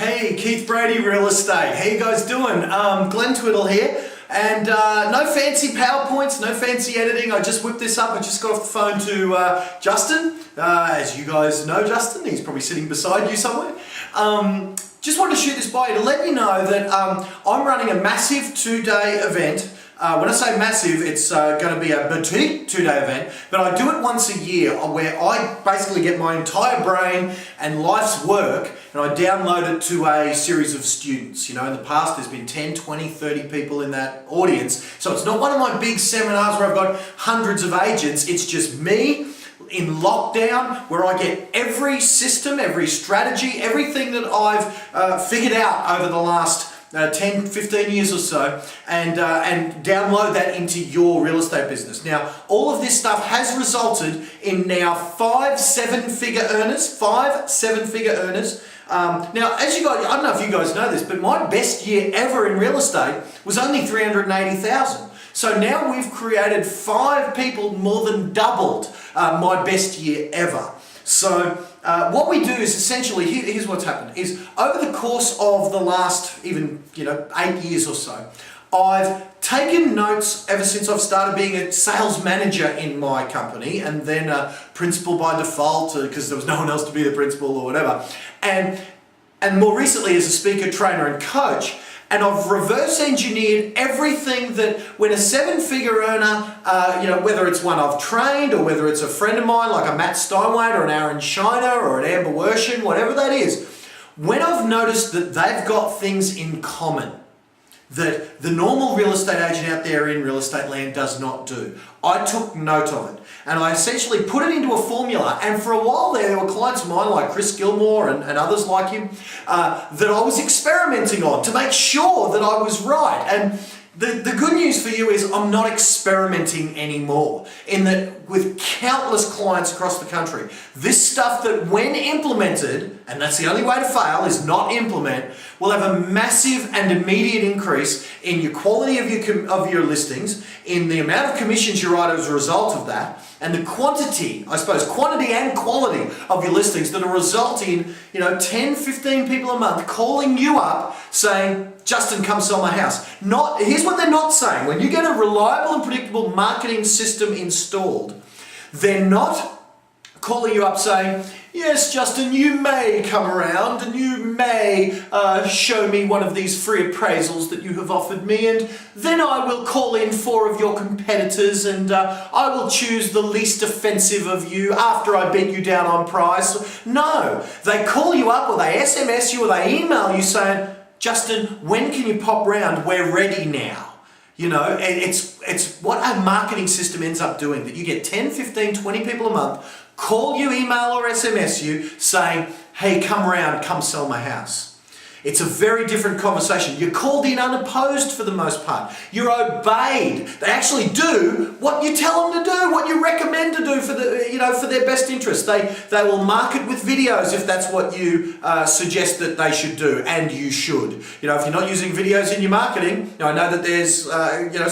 Hey, Keith Brady, Real Estate. How you guys doing? Glenn Twiddle here. And no fancy PowerPoints, no fancy editing. I just whipped this up. I just got off the phone to Justin. As you guys know Justin, he's probably sitting beside you somewhere. Just wanted to shoot this by you to let you know that I'm running a massive 2-day event. When I say massive, it's going to be a boutique 2-day event, but I do it once a year where I basically get my entire brain and life's work and I download it to a series of students. You know, in the past there's been 10, 20, 30 people in that audience. So it's not one of my big seminars where I've got hundreds of agents. It's just me in lockdown where I get every system, every strategy, everything that I've figured out over the last 10, 15 years or so, and download that into your real estate business. Now, all of this stuff has resulted in now 5 7-figure earners. Now, as you guys, I don't know if you guys know this, but my best year ever in real estate was only 380,000. So now we've created 5 people, more than doubled my best year ever. So what we do is essentially, here's what's happened, is over the course of the last even 8 years or so, I've taken notes ever since I've started being a sales manager in my company and then a principal by default because there was no one else to be the principal or whatever. And more recently as a speaker, trainer and coach. And I've reverse engineered everything that when a 7-figure earner, whether it's one I've trained or whether it's a friend of mine like a Matt Steinway or an Aaron Shiner or an Amber Wershin, whatever that is, when I've noticed that they've got things in common that the normal real estate agent out there in real estate land does not do, I took note of it. And I essentially put it into a formula. And for a while there were clients of mine like Chris Gilmore and others like him that I was experimenting on to make sure that I was right. And the good news for you is I'm not experimenting anymore. In that with countless clients across the country, this stuff that when implemented, and that's the only way to fail is not implement, will have a massive and immediate increase in your quality of your listings, in the amount of commissions you write as a result of that, and the quantity and quality of your listings that'll result in 10, 15 people a month calling you up saying, Justin, come sell my house. Here's what they're not saying. When you get a reliable and predictable marketing system installed, they're not calling you up saying, yes, Justin, you may come around and you may show me one of these free appraisals that you have offered me, and then I will call in 4 of your competitors and I will choose the least offensive of you after I beat you down on price. No, they call you up or they SMS you or they email you saying, Justin, when can you pop round? We're ready now. It's what a marketing system ends up doing, that you get 10, 15, 20 people a month call you, email or SMS you saying, hey, come around, come sell my house. It's a very different conversation. You're called in unopposed for the most part. You're obeyed. They actually do what you tell them to do, what you recommend to do for their best interest. They will market with videos if that's what you suggest that they should do, and you should. If you're not using videos in your marketing, I know that there's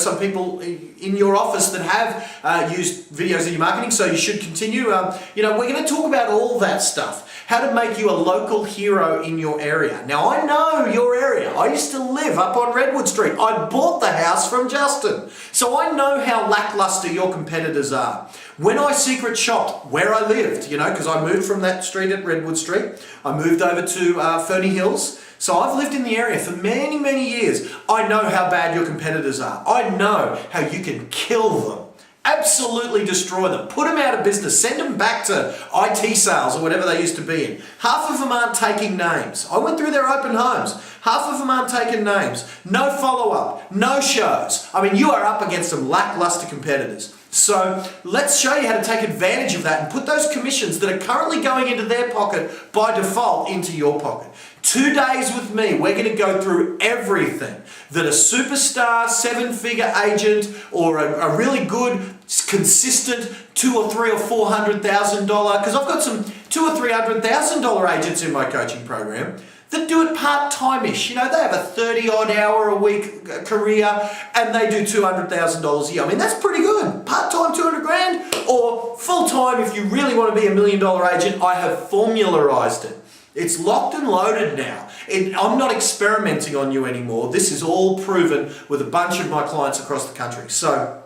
some people in your office that have used videos in your marketing, so you should continue. We're going to talk about all that stuff. How to make you a local hero in your area. Now, I know your area. I used to live up on Redwood Street. I bought the house from Justin. So I know how lackluster your competitors are. When I secret shopped where I lived, because I moved from that street at Redwood Street, I moved over to Ferny Hills. So I've lived in the area for many, many years. I know how bad your competitors are. I know how you can kill them. Absolutely destroy them. Put them out of business. Send them back to IT sales or whatever they used to be in. Half of them aren't taking names. I went through their open homes. Half of them aren't taking names. No follow-up. No shows. You are up against some lackluster competitors. So let's show you how to take advantage of that and put those commissions that are currently going into their pocket by default into your pocket. 2 days with me, we're going to go through everything that a superstar 7-figure agent or a really good, consistent $200,000 or $300,000 or $400,000, because I've got some $200,000 or $300,000 agents in my coaching program that do it part-time-ish. They have a 30-odd hour a week career and they do $200,000 a year. That's pretty good. Part-time, 200 grand, or full-time if you really want to be $1 million agent. I have formularized it. It's locked and loaded now. I'm not experimenting on you anymore. This is all proven with a bunch of my clients across the country. So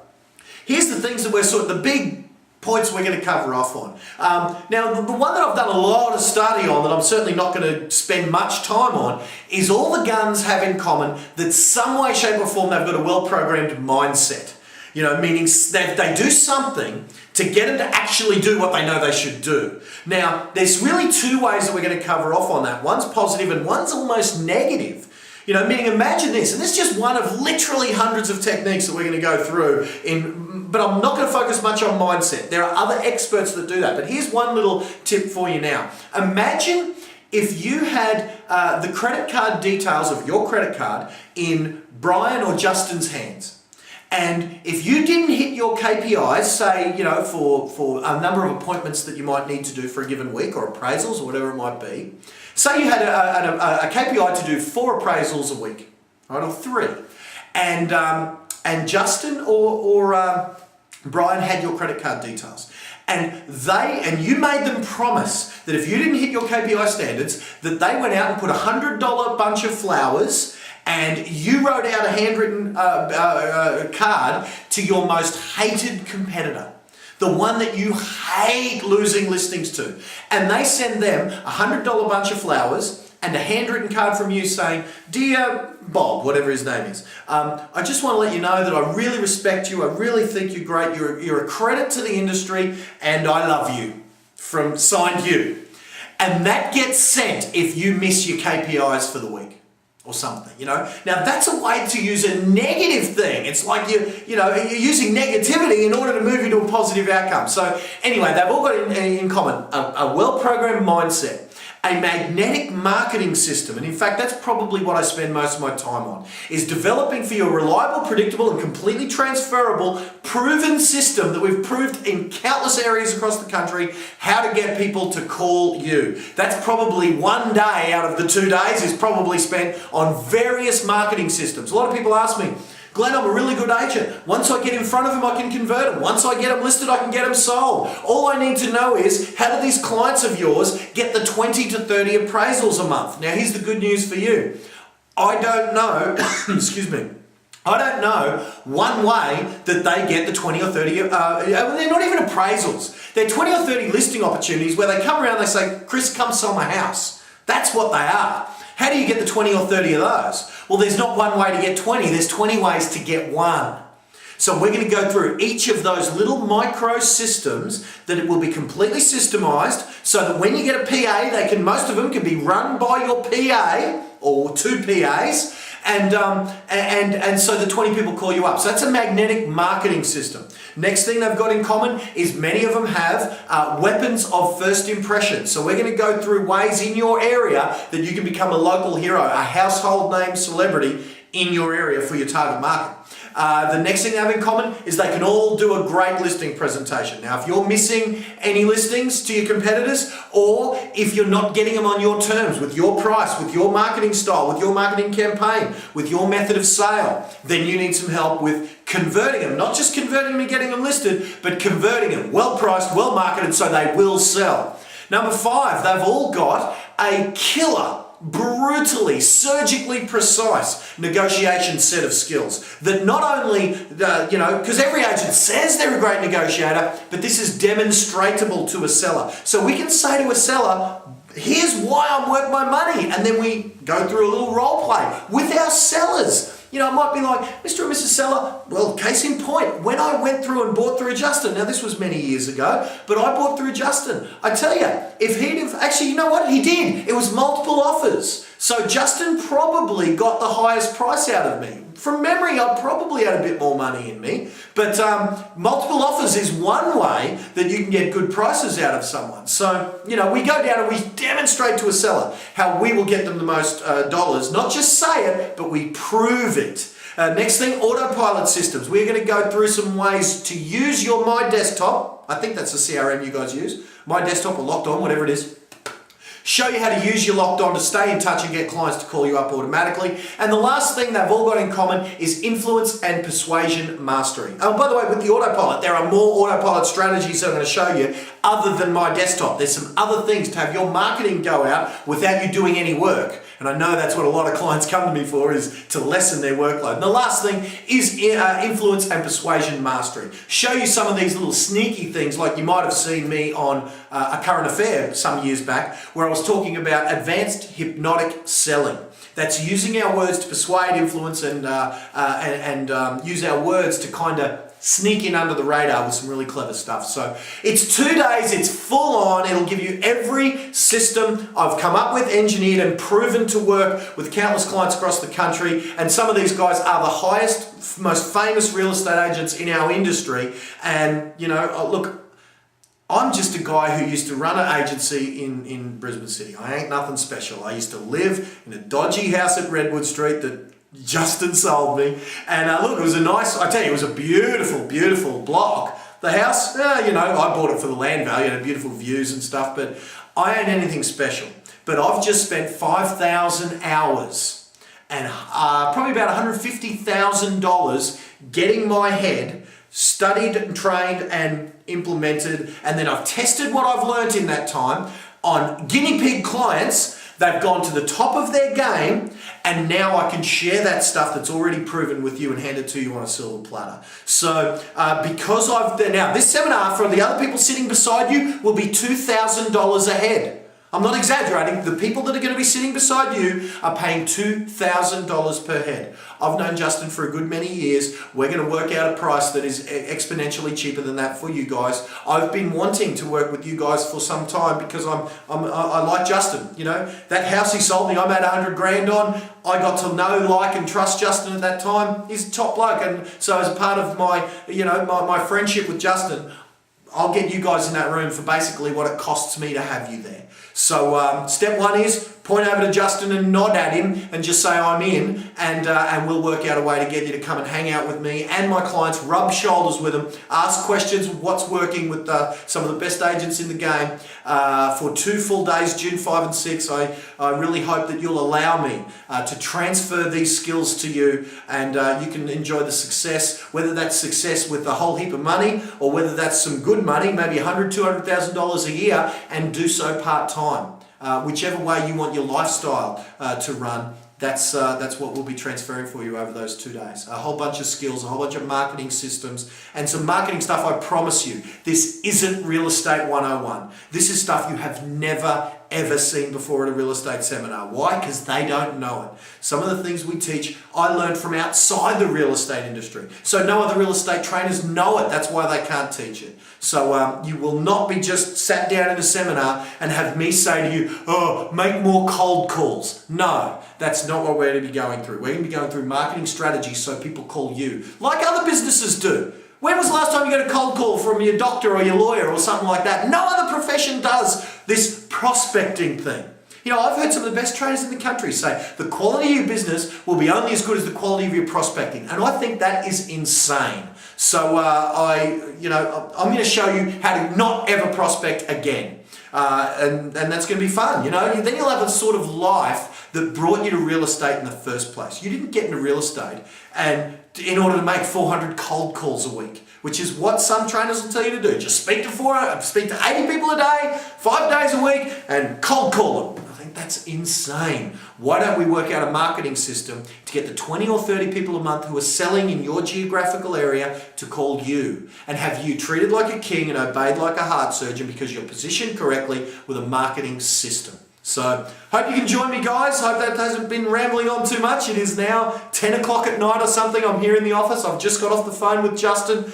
here's the things that the big points we're going to cover off on. Now, the one that I've done a lot of study on that I'm certainly not going to spend much time on is all the guns have in common that some way, shape or form they've got a well-programmed mindset. Meaning they do something to get them to actually do what they know they should do. Now, there's really two ways that we're going to cover off on that. One's positive and one's almost negative. Meaning imagine this, and this is just one of literally hundreds of techniques that we're going to go through, but I'm not going to focus much on mindset. There are other experts that do that, but here's one little tip for you now. Imagine if you had the credit card details of your credit card in Brian or Justin's hands. And if you didn't hit your KPIs, say, for a number of appointments that you might need to do for a given week or appraisals or whatever it might be, say you had a KPI to do 4 appraisals a week, right, or 3, and Justin or Brian had your credit card details, and you made them promise that if you didn't hit your KPI standards, that they went out and put a $100 bunch of flowers. And you wrote out a handwritten card to your most hated competitor, the one that you hate losing listings to. And they send them a $100 bunch of flowers and a handwritten card from you saying, "Dear Bob," whatever his name is, "I just want to let you know that I really respect you. I really think you're great. You're a credit to the industry and I love you." From signed you. And that gets sent if you miss your KPIs for the week. Or something, Now that's a way to use a negative thing. It's like you're using negativity in order to move you to a positive outcome. So anyway, they've all got in common a well-programmed mindset, a magnetic marketing system, and in fact that's probably what I spend most of my time on, is developing for you a reliable, predictable and completely transferable, proven system that we've proved in countless areas across the country how to get people to call you. That's probably one day out of the 2 days is probably spent on various marketing systems. A lot of people ask me, "Glenn, I'm a really good agent. Once I get in front of them, I can convert them. Once I get them listed, I can get them sold. All I need to know is, how do these clients of yours get the 20 to 30 appraisals a month?" Now, here's the good news for you. I don't know, excuse me, I don't know one way that they get the 20 or 30, they're not even appraisals. They're 20 or 30 listing opportunities where they come around and they say, "Chris, come sell my house." That's what they are. How do you get the 20 or 30 of those? Well, there's not one way to get 20. There's 20 ways to get one. So we're going to go through each of those little micro systems that it will be completely systemized so that when you get a PA, most of them can be run by your PA or 2 PAs, and so the 20 people call you up. So that's a magnetic marketing system. Next thing they've got in common is many of them have weapons of first impression. So we're going to go through ways in your area that you can become a local hero, a household name celebrity in your area for your target market. The next thing they have in common is they can all do a great listing presentation. Now, if you're missing any listings to your competitors, or if you're not getting them on your terms, with your price, with your marketing style, with your marketing campaign, with your method of sale, then you need some help with converting them. Not just converting them and getting them listed, but converting them well-priced, well-marketed, so they will sell. Number 5, they've all got a killer, brutally, surgically precise negotiation set of skills that not only, because every agent says they're a great negotiator, but this is demonstratable to a seller. So we can say to a seller, "Here's why I'm worth my money," and then we go through a little role play with our sellers. It might be like, "Mr. and Mrs. Seller, well, case in point, when I went through and bought through Justin," now this was many years ago, but I bought through Justin. I tell you, if he'd have, actually, you know what? He did. It was multiple offers. So Justin probably got the highest price out of me. From memory, I probably had a bit more money in me, but multiple offers is one way that you can get good prices out of someone. So, we go down and we demonstrate to a seller how we will get them the most dollars. Not just say it, but we prove it. Next thing, autopilot systems. We're going to go through some ways to use your My Desktop. I think that's the CRM you guys use. My Desktop or Locked On, whatever it is. Show you how to use your Locked On to stay in touch and get clients to call you up automatically. And the last thing they've all got in common is influence and persuasion mastery. Oh, by the way, with the autopilot, there are more autopilot strategies I'm going to show you other than my desktop. There's some other things to have your marketing go out without you doing any work. And I know that's what a lot of clients come to me for, is to lessen their workload. And the last thing is influence and persuasion mastery. Show you some of these little sneaky things, like you might have seen me on A Current Affair some years back, where I was talking about advanced hypnotic selling. That's using our words to persuade, influence, and use our words to kind of sneak in under the radar with some really clever stuff. So it's 2 days, it's full on. It'll give you every system I've come up with, engineered and proven to work with countless clients across the country. And some of these guys are the highest, most famous real estate agents in our industry. And you know, look, I'm just a guy who used to run an agency in Brisbane City. I ain't nothing special. I used to live in a dodgy house at Redwood Street that Justin sold me. And look, it was I tell you, it was a beautiful, beautiful block. The house, you know, I bought it for the land value, it had beautiful views and stuff, but I ain't anything special. But I've just spent 5,000 hours and probably about $150,000 getting my head studied and trained and implemented, and then I've tested what I've learned in that time on guinea pig clients. They've gone to the top of their game, and now I can share that stuff that's already proven with you and hand it to you on a silver platter. So because now this seminar for the other people sitting beside you will be $2,000 ahead. I'm not exaggerating. The people that are going to be sitting beside you are paying $2,000 per head. I've known Justin for a good many years. We're going to work out a price that is exponentially cheaper than that for you guys. I've been wanting to work with you guys for some time because I like Justin. You know, that house he sold me, I made 100 grand on. I got to know, like, and trust Justin at that time. He's a top bloke, and so as a part of my, you know, my friendship with Justin, I'll get you guys in that room for basically what it costs me to have you there. So step one is point over to Justin and nod at him and just say I'm in, and we'll work out a way to get you to come and hang out with me and my clients, rub shoulders with them, ask questions, what's working with some of the best agents in the game for 2 full days, June 5 and 6. I really hope that you'll allow me to transfer these skills to you, and you can enjoy the success, whether that's success with a whole heap of money or whether that's some good money, maybe $100,000, $200,000 a year, and do so part-time. Whichever way you want your lifestyle to run, that's what we'll be transferring for you over those 2 days. A whole bunch of skills, a whole bunch of marketing systems, and some marketing stuff. I promise you, this isn't Real Estate 101. This is stuff you have never, ever seen before at a real estate seminar. Why? Because they don't know it. Some of the things we teach, I learned from outside the real estate industry. So no other real estate trainers know it. That's why they can't teach it. So you will not be just sat down in a seminar and have me say to you, oh, make more cold calls. No, that's not what we're going to be going through. We're going to be going through marketing strategies so people call you, like other businesses do. When was the last time you got a cold call from your doctor or your lawyer or something like that? No other profession does this prospecting thing. You know, I've heard some of the best trainers in the country say the quality of your business will be only as good as the quality of your prospecting. And I think that is insane. So I'm going to show you how to not ever prospect again. And that's going to be fun, you know. Then you'll have a sort of life that brought you to real estate in the first place. You didn't get into real estate and in order to make 400 cold calls a week, which is what some trainers will tell you to do. Just speak to 80 people a day, 5 days a week, and cold call them. I think that's insane. Why don't we work out a marketing system to get the 20 or 30 people a month who are selling in your geographical area to call you and have you treated like a king and obeyed like a heart surgeon because you're positioned correctly with a marketing system. So, hope you can join me, guys. Hope that hasn't been rambling on too much. It is now 10 o'clock at night or something. I'm here in the office. I've just got off the phone with Justin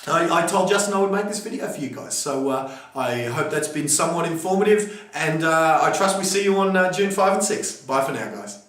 I told Justin I would make this video for you guys. So I hope that's been somewhat informative, and I trust we see you on June 5 and 6. Bye for now, guys.